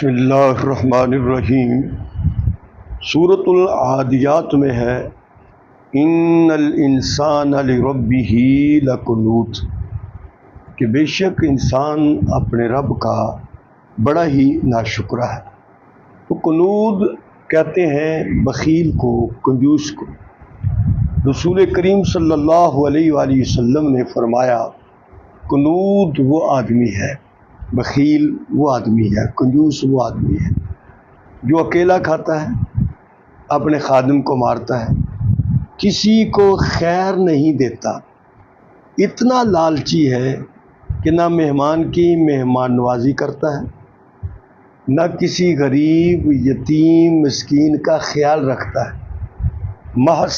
بسم اللہ الرحمن الرحیم۔ سورۃ العادیات میں ہے ان الانسان لربہ لکنود، کہ بے شک انسان اپنے رب کا بڑا ہی ناشکرہ ہے۔ تو کنود کہتے ہیں بخیل کو، کنجوس کو۔ رسول کریم صلی اللہ علیہ وآلہ وسلم نے فرمایا کنود وہ آدمی ہے، بخیل وہ آدمی ہے، کنجوس وہ آدمی ہے جو اکیلا کھاتا ہے، اپنے خادم کو مارتا ہے، کسی کو خیر نہیں دیتا، اتنا لالچی ہے کہ نہ مہمان کی مہمان نوازی کرتا ہے، نہ کسی غریب یتیم مسکین کا خیال رکھتا ہے، محض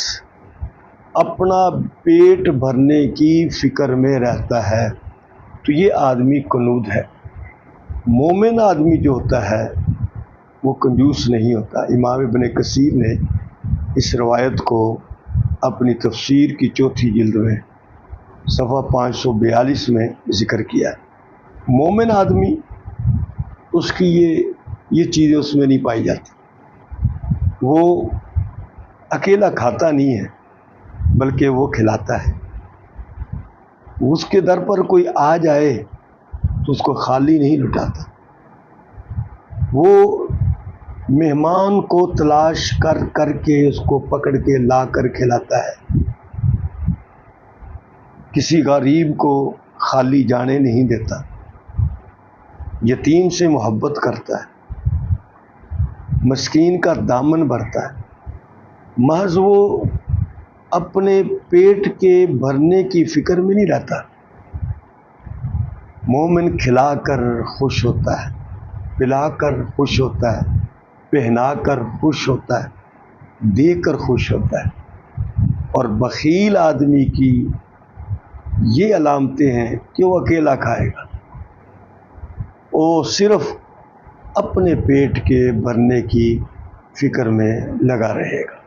اپنا پیٹ بھرنے کی فکر میں رہتا ہے۔ تو یہ آدمی کنود ہے۔ مومن آدمی جو ہوتا ہے وہ کنجوس نہیں ہوتا۔ امام ابن کثیر نے اس روایت کو اپنی تفسیر کی چوتھی جلد میں صفحہ 542 میں ذکر کیا ہے۔ مومن آدمی اس کی یہ چیزیں اس میں نہیں پائی جاتی۔ وہ اکیلا کھاتا نہیں ہے بلکہ وہ کھلاتا ہے۔ اس کے در پر کوئی آ جائے تو اس کو خالی نہیں لٹاتا، وہ مہمان کو تلاش کر کر کے اس کو پکڑ کے لا کر کھلاتا ہے، کسی غریب کو خالی جانے نہیں دیتا، یتیم سے محبت کرتا ہے، مسکین کا دامن بھرتا ہے، محض وہ اپنے پیٹ کے بھرنے کی فکر میں نہیں رہتا۔ مومن کھلا کر خوش ہوتا ہے، پلا کر خوش ہوتا ہے، پہنا کر خوش ہوتا ہے، دے کر خوش ہوتا ہے۔ اور بخیل آدمی کی یہ علامتیں ہیں کہ وہ اکیلا کھائے گا، وہ صرف اپنے پیٹ کے بھرنے کی فکر میں لگا رہے گا۔